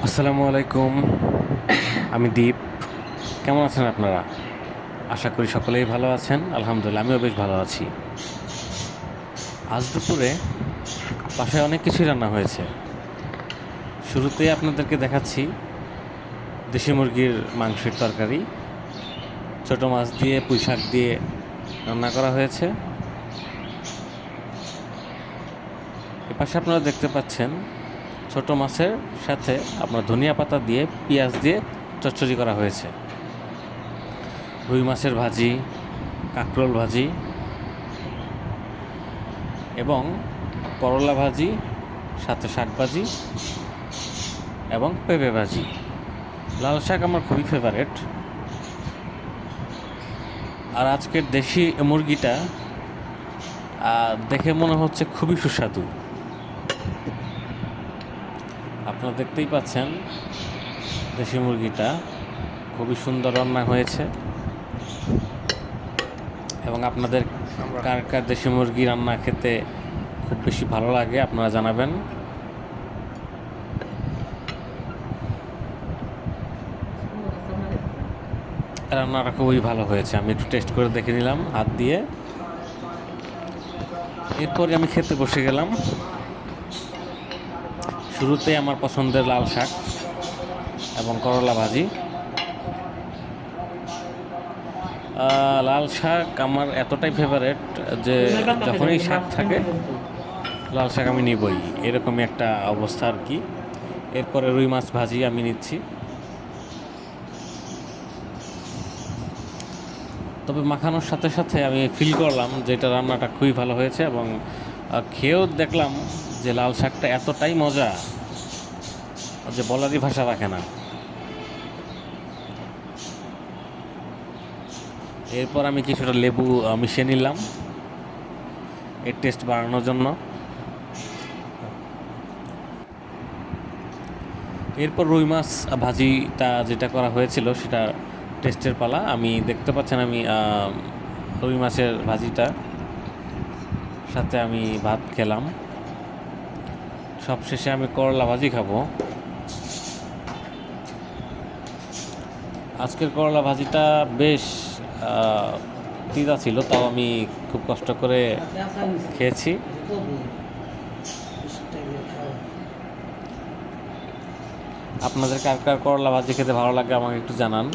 আসসালামু আলাইকুম। আমি দীপ। কেমন আছেন আপনারা? আশা করি সকলেই ভালো আছেন। আলহামদুলিল্লাহ, আমিও বেশ ভালো আছি। আজ দুপুরে বাসায় অনেক কিছুই রান্না হয়েছে। শুরুতেই আপনাদেরকে দেখাচ্ছি দেশি মুরগির মাংসের তরকারি। ছোট মাছ দিয়ে পুঁই শাক দিয়ে রান্না করা হয়েছে। এপাশে আপনারা দেখতে পাচ্ছেন ছোট মাছের সাথে আপনার ধনিয়া পাতা দিয়ে পেঁয়াজ দিয়ে চচ্চড়ি করা হয়েছে। রুই মাছের ভাজি, কাঁকরোল ভাজি এবং করলা ভাজি, সাথে শাক ভাজি এবং পেঁপে ভাজি। লাল শাক আমার খুবই ফেভারেট। আর আজকের দেশি মুরগিটা দেখে মনে হচ্ছে খুবই সুস্বাদু। আপনারা দেখতেই পাচ্ছেন দেশি মুরগিটা খুবই সুন্দর রান্না হয়েছে। এবং আপনাদের কার কার দেশি মুরগি রান্না খেতে খুব বেশি ভালো লাগে আপনারা জানাবেন। রান্নাটা খুবই ভালো হয়েছে, আমি একটু টেস্ট করে দেখে নিলাম হাত দিয়ে। এরপরে আমি খেতে বসে গেলাম। শুরুতে আমার পছন্দের লাল শাক এবং করলা ভাজি। লাল শাক আমার এতটাই ফেভারেট যে যখনই শাক থাকে লাল শাক আমি নিবই, এরকমই একটা অবস্থা আর কি। এরপরে রুই মাছ ভাজি আমি নিচ্ছি। তবে মাখানোর সাথে সাথে আমি ফিল করলাম যে এটা রান্নাটা খুবই ভালো হয়েছে এবং খেয়েও দেখলাম যে লাল শাকটা এতটাই মজা যে বলারই ভাষা রাখে না। এরপর আমি কিছুটা লেবু মিশিয়ে নিলাম এর টেস্ট বাড়ানোর জন্য। এরপর রুই মাছ ভাজিটা যেটা করা হয়েছিল সেটা টেস্টের পালা। আমি দেখতে পাচ্ছেন আমি রুই মাছের ভাজিটা সাথে আমি ভাত খেলাম। সবশেষে আমি করলা ভাজি খাবো। আজকের করলা ভাজিটা বেশ তিতা ছিল, তাও আমি খুব কষ্ট করে খেয়েছি। আপনাদের কার কার করলা ভাজি খেতে ভালো লাগে আমাকে একটু জানান।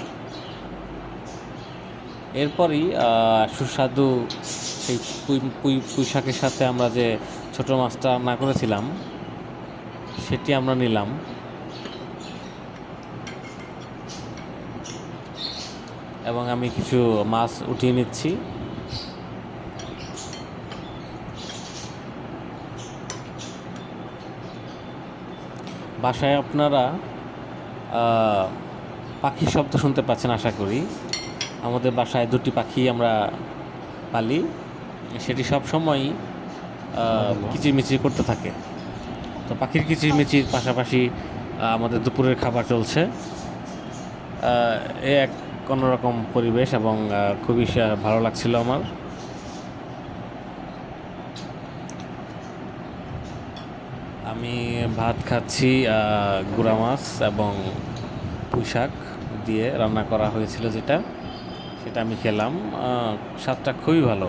এরপরই সুস্বাদু সেই পুঁই শাকের সাথে আমরা যে ছোটো মাছটা রান্না করেছিলাম সেটি আমরা নিলাম। এবং আমি কিছু মাছ উঠিয়ে নিচ্ছি। বাসায় আপনারা পাখির শব্দ শুনতে পাচ্ছেন আশা করি। আমাদের বাসায় দুটি পাখি আমরা পালি, সেটি সবসময়ই কিচিরমিচির করতে থাকে। তো পাখির কিচিরমিচির পাশাপাশি আমাদের দুপুরের খাবার চলছে। এ এক অন্যরকম পরিবেশ এবং খুবই ভালো লাগছিল আমার। আমি ভাত খাচ্ছি গুঁড়া মাছ এবং পুঁই শাক দিয়ে রান্না করা হয়েছিল সেটা আমি খেলাম। স্বাদটা খুবই ভালো,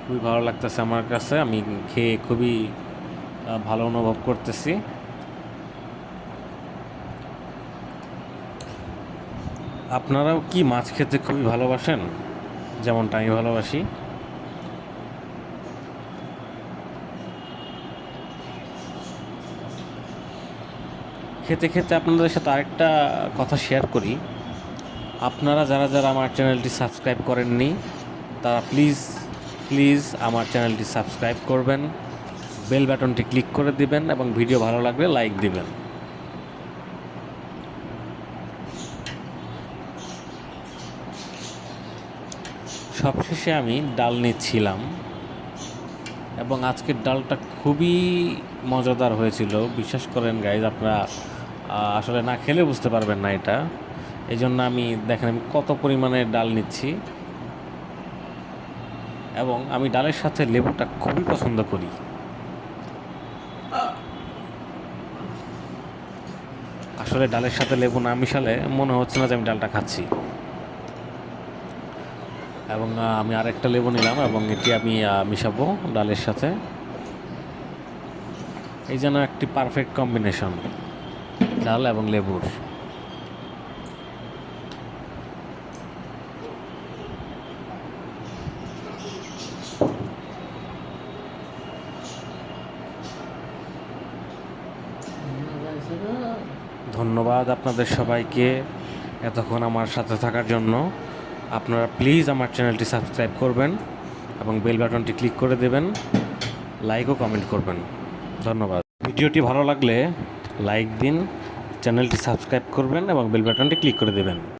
খুবই ভালো লাগতেছে আমার কাছে। আমি খেয়ে খুবই ভালো অনুভব করতেছি। আপনারাও কি মাছ খেতে খুবই ভালোবাসেন যেমনটা আমি ভালোবাসি? খেতে খেতে আপনাদের সাথে আরেকটা কথা শেয়ার করি। আপনারা যারা যারা আমার চ্যানেলটি সাবস্ক্রাইব করেননি তারা প্লিজ প্লিজ আমার চ্যানেলটি সাবস্ক্রাইব করবেন, বেল বাটনটি ক্লিক করে দিবেন এবং ভিডিও ভালো লাগলে লাইক দিবেন। সবশেষে আমি ডাল নিচ্ছিলাম এবং আজকের ডালটা খুবই মজাদার হয়েছিল। বিশ্বাস করেন গাইজ, আপনারা আসলে না খেলে বুঝতে পারবেন না এটা। এই জন্য আমি দেখেন আমি কত পরিমাণে ডাল নিচ্ছি এবং আমি ডালের সাথে লেবুটা খুবই পছন্দ করি। আসলে ডালের সাথে লেবু না মিশালে মনে হচ্ছে না যে আমি ডালটা খাচ্ছি। এবং আমি আরেকটা লেবু নিলাম এবং এটি আমি মিশাবো ডালের সাথে। এই যেন একটি পারফেক্ট কম্বিনেশন ডাল এবং লেবুর। ধন্যবাদ আপনাদের সবাইকে এতক্ষণ আমার সাথে থাকার জন্য। আপনারা প্লিজ আমার চ্যানেলটি সাবস্ক্রাইব করবেন এবং বেল বাটনটি ক্লিক করে দেবেন, লাইক ও কমেন্ট করবেন। ধন্যবাদ। ভিডিওটি ভালো লাগলে লাইক দিন, চ্যানেলটি সাবস্ক্রাইব করবেন এবং বেল বাটনটি ক্লিক করে দেবেন।